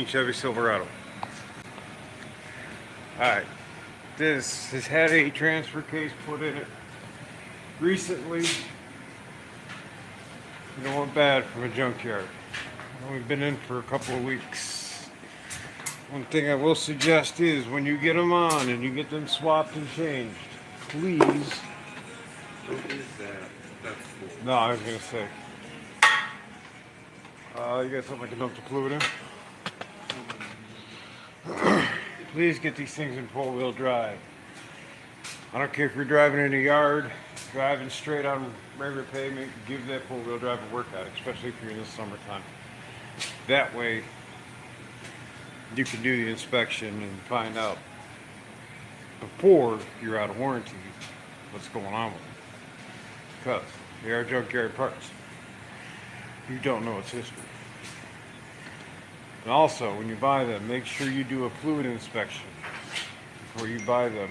Chevy Silverado. Alright, this has had a transfer case put in it recently. It went bad from a junkyard. We've been in for a couple of weeks. One thing I will suggest is when you get them on and you get them swapped and changed, please. What is that? That's cool. No, I was gonna say. You got something I can dump the fluid in? Please get these things in four-wheel drive. I don't care if you're driving in a yard, driving straight on regular pavement, give that four-wheel drive a workout, especially if you're in the summertime. That way, you can do the inspection and find out before you're out of warranty what's going on with it. Because they are junkyard parts. You don't know its history. And also, when you buy them, make sure you do a fluid inspection before you buy them,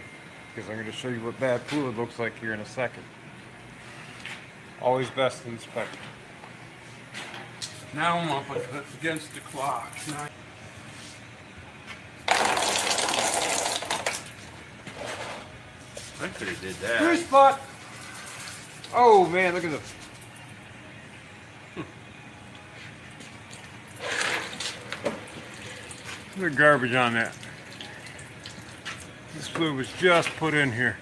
because I'm going to show you what bad fluid looks like here in a second. Always best to inspect. Now I'm up against the clock. I could have did that. Grease spot! Oh man, look at this. Look at the garbage on that. This fluid was just put in here.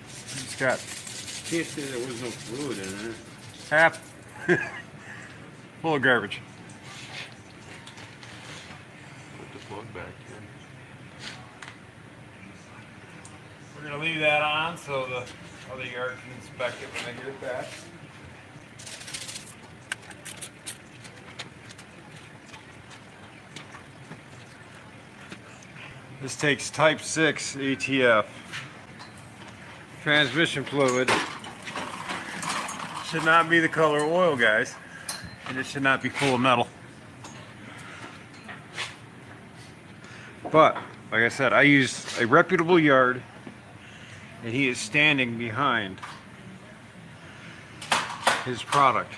It's got Can't say there was no fluid in it. half full of garbage. Put the plug back in. We're gonna leave that on so the other yard can inspect it when they get it back. This takes type 6 ATF. Transmission fluid should not be the color of oil, guys, and it should not be full of metal. But, like I said, I used a reputable yard, and he is standing behind his product,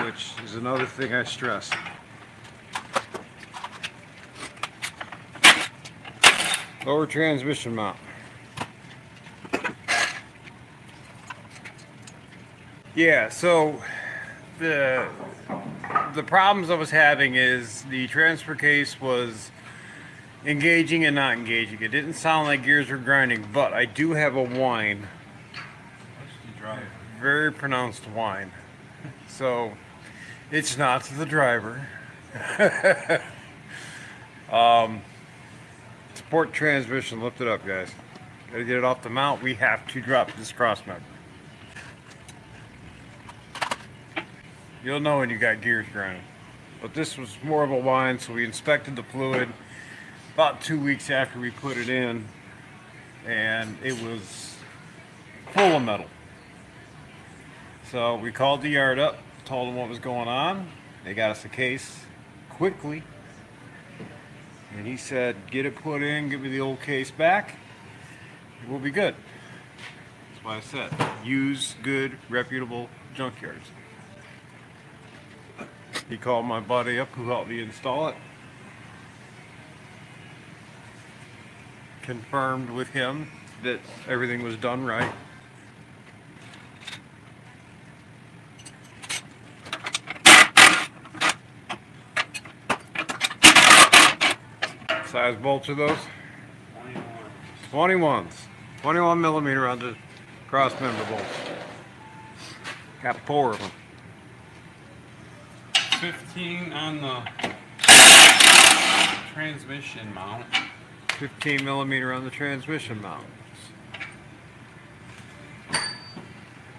which is another thing I stress. Lower transmission mount. Yeah, so the problems I was having is the transfer case was engaging and not engaging. It didn't sound like gears were grinding, but I do have a whine. Very pronounced whine. So it's not to the driver. Support transmission, lift it up, guys. Gotta get it off the mount. We have to drop this cross member. You'll know when you got gears grinding. But this was more of a whine, so we inspected the fluid about 2 weeks after we put it in, and it was full of metal. So we called the yard up, told them what was going on. They got us a case quickly. And he said, get it put in, give me the old case back, we'll be good. That's why I said, use good, reputable junkyards. He called my buddy up who helped me install it. Confirmed with him that everything was done right. Size bolts are those? 21s. 21 millimeter on the cross member bolts. Got 4 of them. 15 on the transmission mount. 15 millimeter on the transmission mount.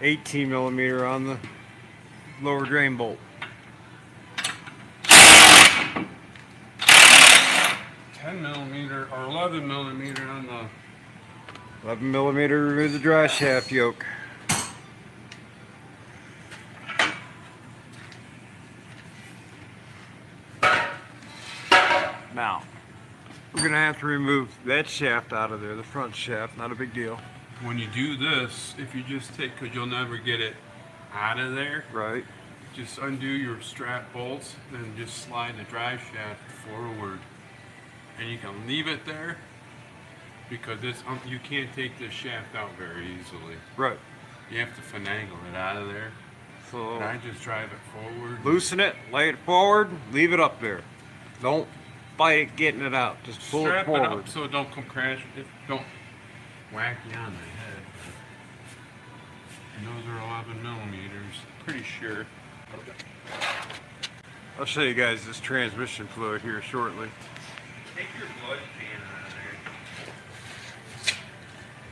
18 millimeter on the lower drain bolt. 10 millimeter or 11 millimeter on the 11 millimeter, remove the dry shaft yoke. Now, we're gonna have to remove that shaft out of there, the front shaft, not a big deal. when you do this, if you just take, because you'll never get it out of there, Right. just undo your strap bolts, then just slide the drive shaft forward, and you can leave it there because it's you can't take this shaft out very easily. Right. You have to finagle it out of there. So And I just drive it forward. loosen it, lay it forward, leave it up there. Don't fight it getting it out. Just pull Strap it forward. up so it don't come crash. It don't whack you on the head. And those are 11 millimeters. Pretty sure. I'll show you guys this transmission fluid here shortly. Take your blood can out of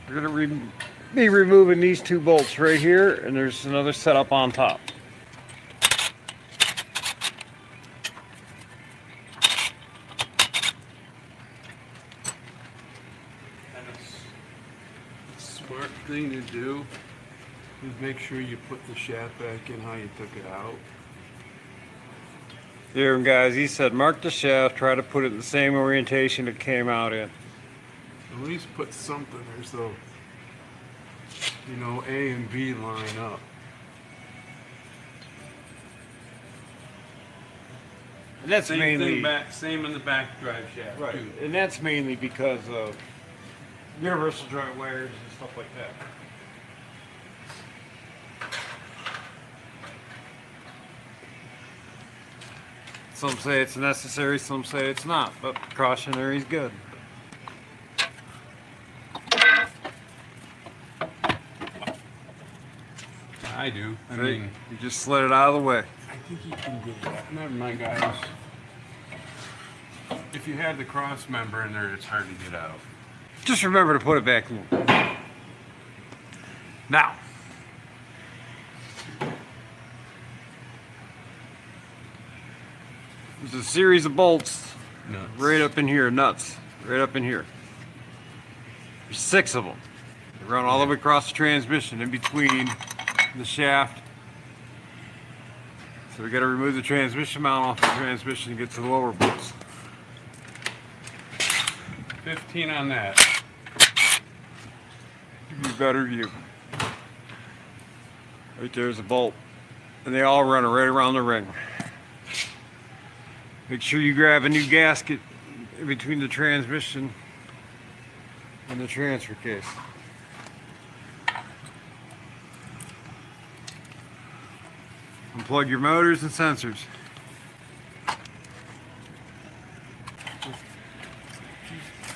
there. We're gonna be removing these two bolts right here, and there's another setup on top. And a smart thing to do is make sure you put the shaft back in how you took it out. Here, guys, he said mark the shaft, try to put it in the same orientation it came out in. At least put something there so you know A and B line up. And that's Same mainly thing back, same in the back drive shaft right, too. and that's mainly because of universal joint wires and stuff like that. Some say it's necessary, some say it's not, but precautionary is good. I do. I See? mean, You just slid it out of the way. I think you can do that. Never mind, guys. If you had the cross member in there, it's hard to get out. Just remember to put it back in. Now, there's a series of bolts right up in here, nuts, right up in here. There's 6 of them. They run all the way across the transmission in between the shaft. So we got to remove the transmission mount off the transmission and get to the lower bolts. 15 on that. Give you a better view. Right there's a bolt. And they all run right around the ring. Make sure you grab a new gasket in between the transmission and the transfer case. Unplug your motors and sensors.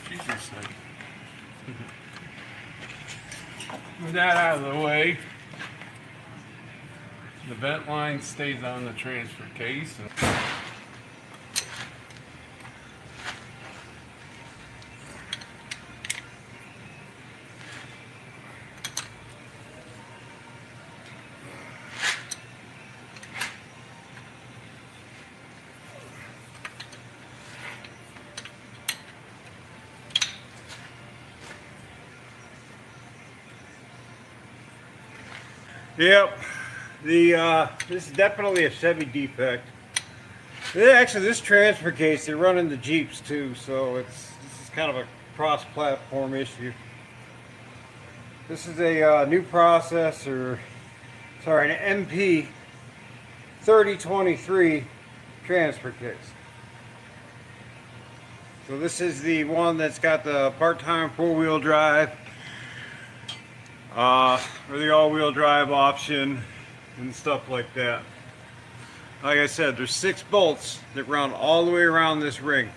Jesus. With that out of the way, the vent line stays on the transfer case. Yep, this is definitely a Chevy defect. Actually, this transfer case they run in the Jeeps too, so this is kind of a cross-platform issue. This is a new processor, sorry, an MP 3023 transfer case. So this is the one that's got the part-time 4-wheel drive. Or the all-wheel drive option and stuff like that. Like I said, there's 6 bolts that run all the way around this ring.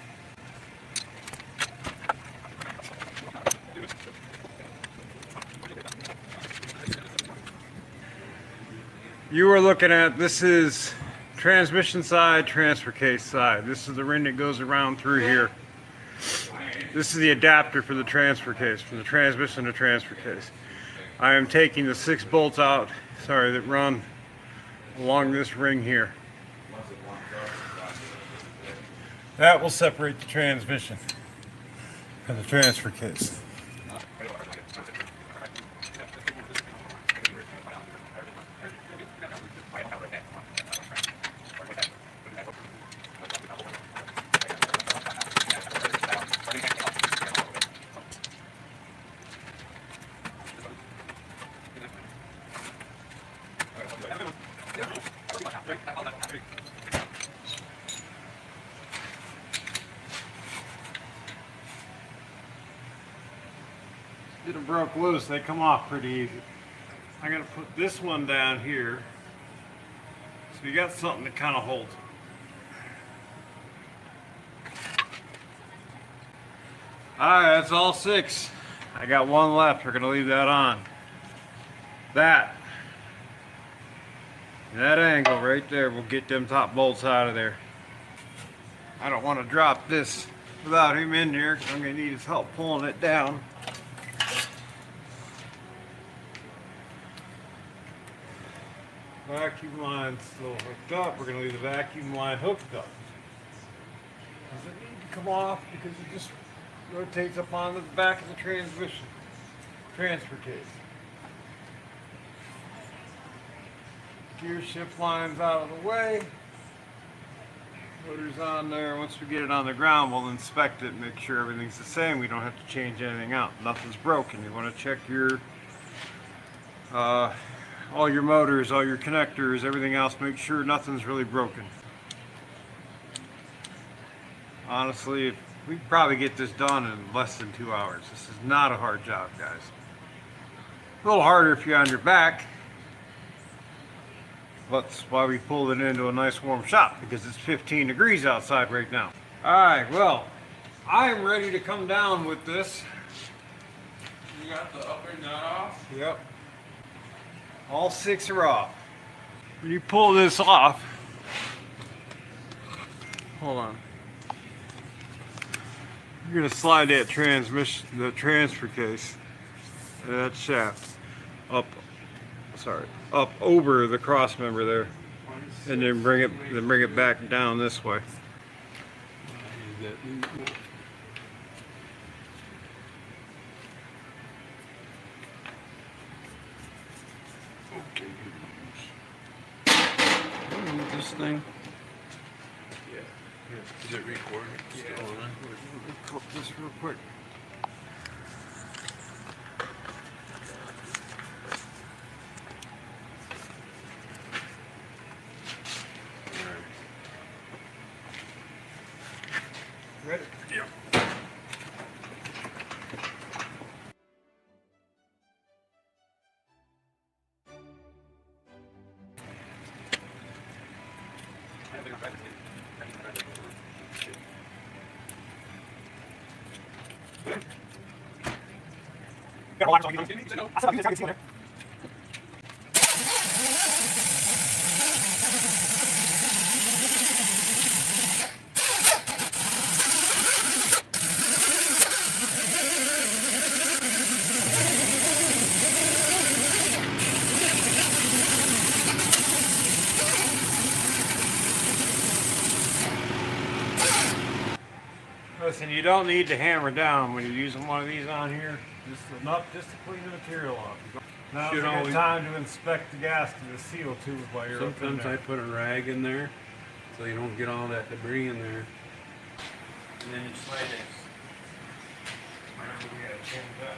You are looking at, this is transmission side, transfer case side. This is the ring that goes around through here. This is the adapter for the transfer case, from the transmission to transfer case. I am taking the 6 bolts out, sorry, that run along this ring here. That will separate the transmission. and the transfer case. Get them broke loose, they come off pretty easy. I'm gonna put this one down here, so you got something that kind of holds it. Alright, that's all 6. I got one left, we're gonna leave that on. That angle right there will get them top bolts out of there. I don't want to drop this without him in there, because I'm gonna need his help pulling it down. Vacuum line still hooked up. We're going to leave the vacuum line hooked up. Does it need to come off? Because it just rotates up on the back of the transmission. Transfer case. Gear shift line's out of the way. Motor's on there. Once we get it on the ground, we'll inspect it and make sure everything's the same. We don't have to change anything out. Nothing's broken. You want to check your all your motors, all your connectors, everything else, make sure nothing's really broken. Honestly, we could probably get this done in less than 2 hours. This is not a hard job, guys. A little harder if you're on your back, but that's why we pulled it into a nice warm shop, because it's 15 degrees outside right now. Alright, well, I'm ready to come down with this. You got the upper nut off? Yep. All 6 are off. When you pull this off, hold on. You're gonna slide that transmission, the transfer case, and that shaft up over the cross member there, and then bring it back down this way. This thing. Yeah. Is it recording? Yeah. Still on? Let me clip this real quick. Ready? Yeah. Listen, you don't need to hammer down when you're using one of these on here. Just enough just to clean the material off. Now it's a good time to inspect the gas to the seal tube while you're up in Sometimes there. I put a rag in there so you don't get all that debris in there. And then you slide it. We gotta change that.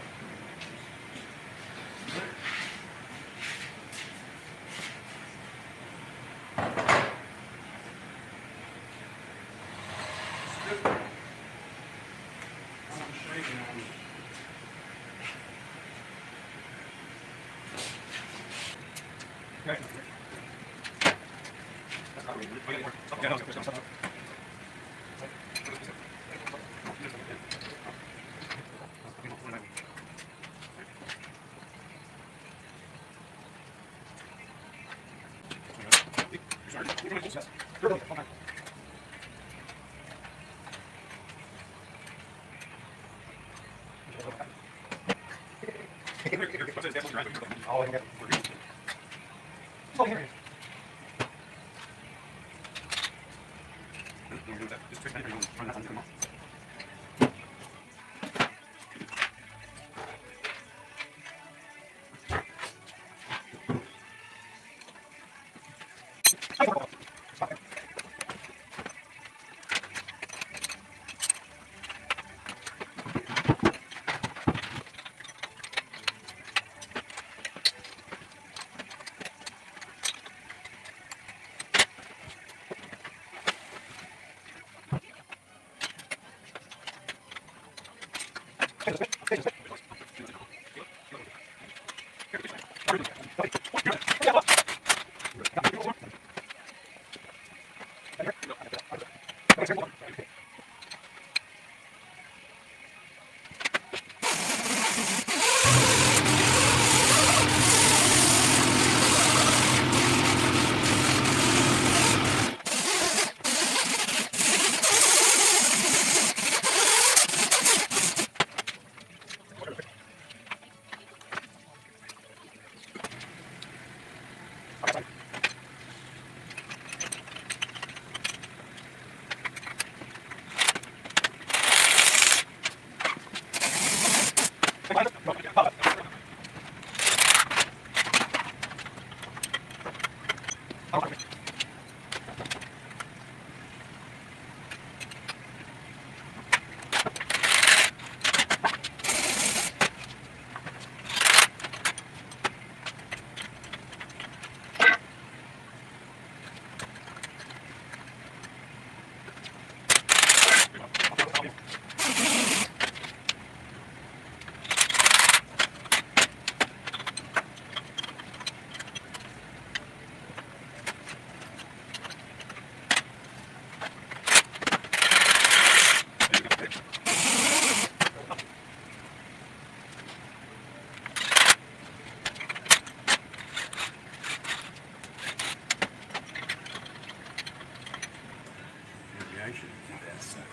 Maybe I should do that stuff.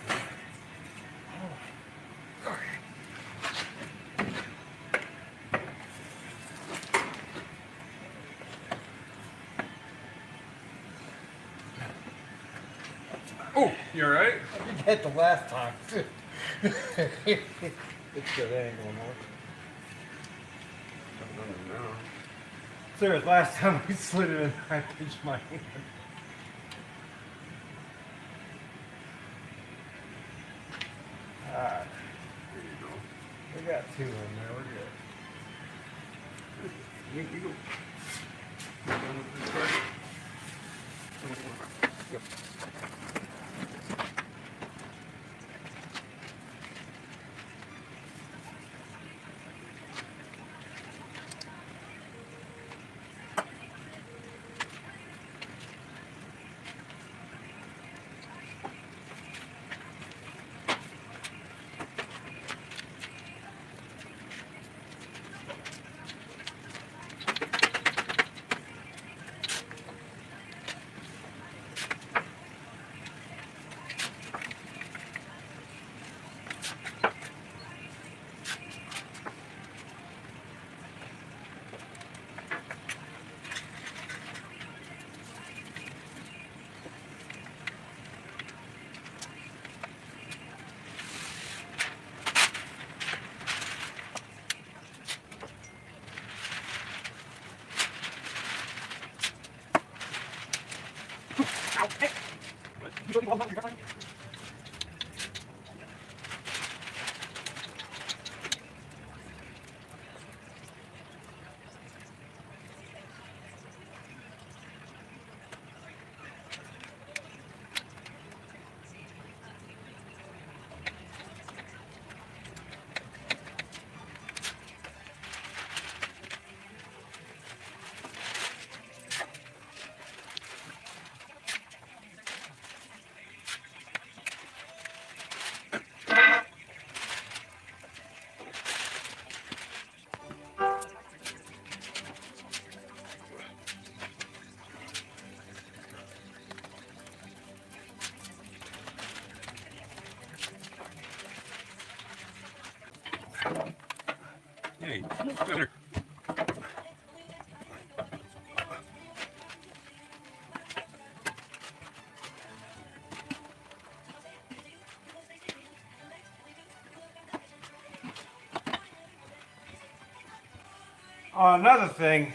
Oh, you alright? I did that the last time. It's good angle now. No. Serious, last time we slid it in, I pinched my hand. Alright, There you go. we got two in there, we're good. You go. You done with this part? Yep. Hey, better. Another thing,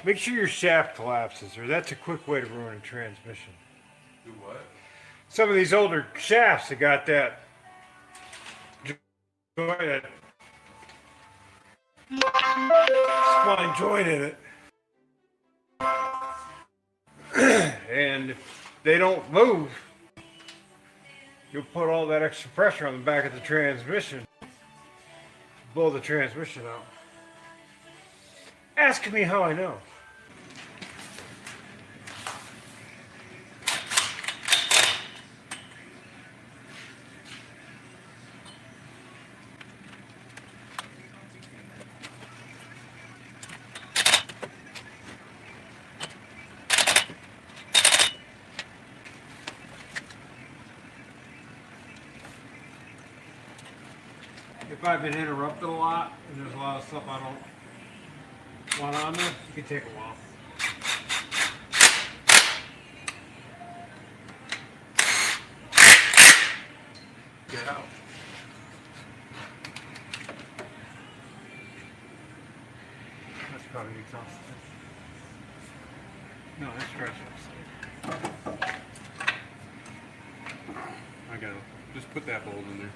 make sure your shaft collapses, or that's a quick way to ruin a transmission. Do what? Some of these older shafts have got that joint, spline joint in it, and if they don't move, you'll put all that extra pressure on the back of the transmission, blow the transmission out. Ask me how I know. if I've been interrupted a lot and there's a lot of stuff I don't want on there, it can take a while. Get out. That's probably the exhaust. No, that's fresh. I gotta just put that bolt in there.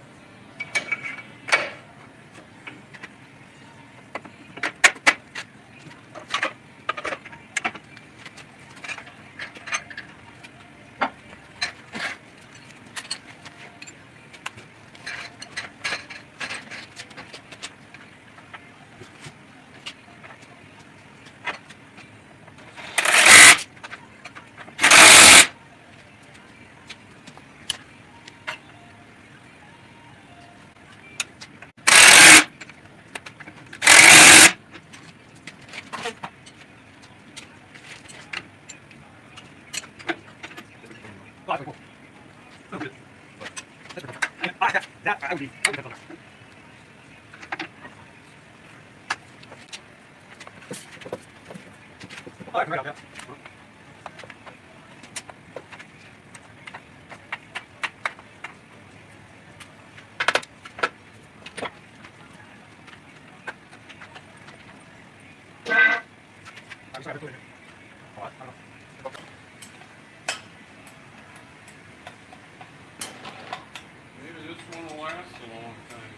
Maybe this one will last a long time.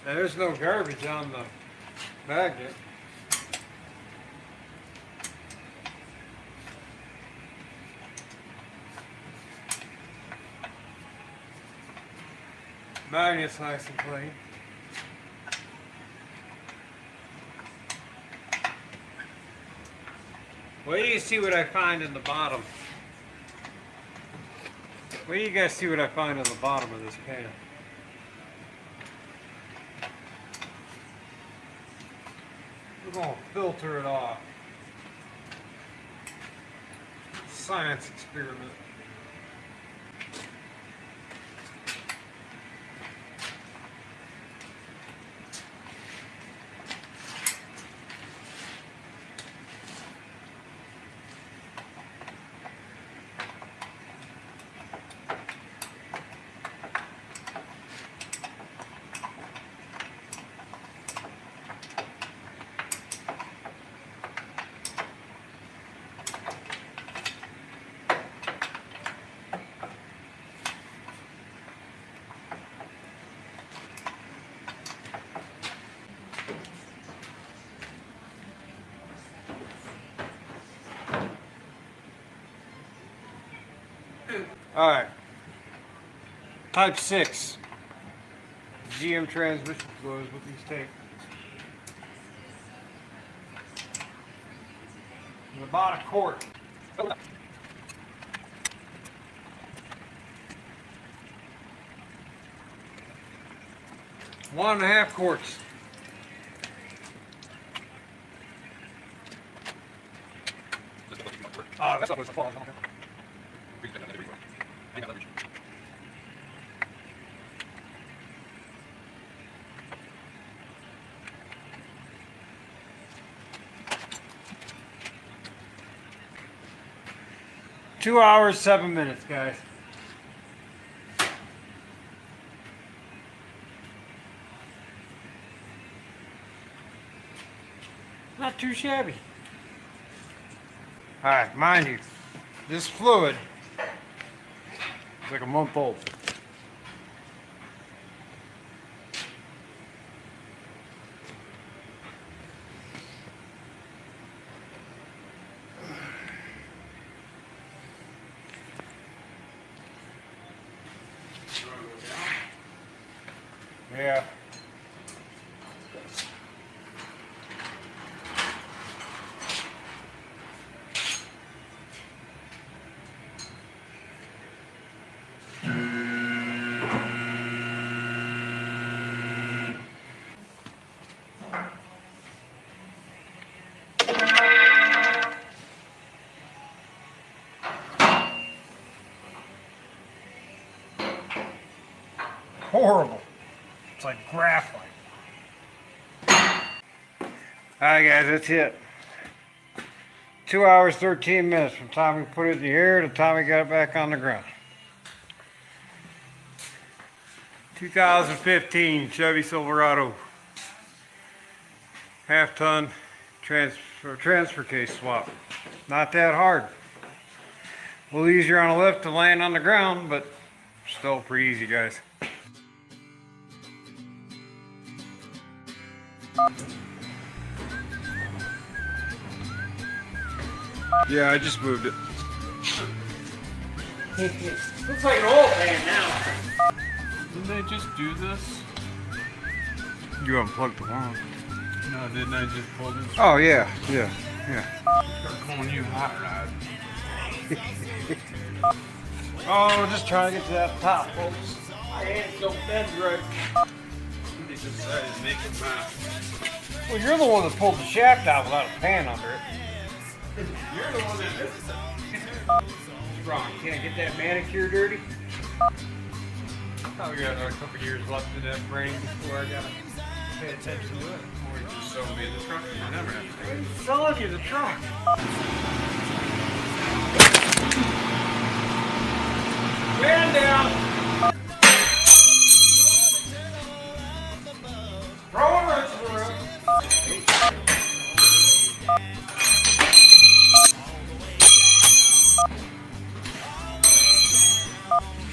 Now, there's no garbage on the magnet. Magnet's nice and clean. Wait till you see what I find in the bottom. Wait till you guys see what I find in the bottom of this pan. We're going to filter it off. Science experiment. Alright. Type 6. GM transmission fluids with these tape. And about a quart. 1.5 quarts. That's not what's falling. 2 hours, 7 minutes, guys. Not too shabby. Alright, mind you, this fluid is like a month old. Yeah. horrible. It's like graphite. Alright guys, that's it. 2 hours, 13 minutes from the time we put it in the air to the time we got it back on the ground. 2015 Chevy Silverado. Half-ton transfer case swap. Not that hard. A little easier on a lift to land on the ground, but still pretty easy, guys. Yeah, I just moved it. Looks like an oil pan now. Didn't I just do this? You unplugged the line. No, didn't I just pull this? Oh yeah. Start calling you hot rod. Oh, just trying to get to that top, folks. My hands don't bend right. They decided to make it mine. Well, you're the one that pulled the shaft out without a pan under it. You're the one that did it. What's wrong? You can't get that manicure dirty? Oh, we got another couple years left in that brain before I gotta pay attention to it. Or you just sell me the truck and you never have to pay. I'm selling you the truck. Man down. Throw a wrench in the room.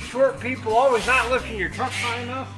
Short people always not lifting your truck high enough.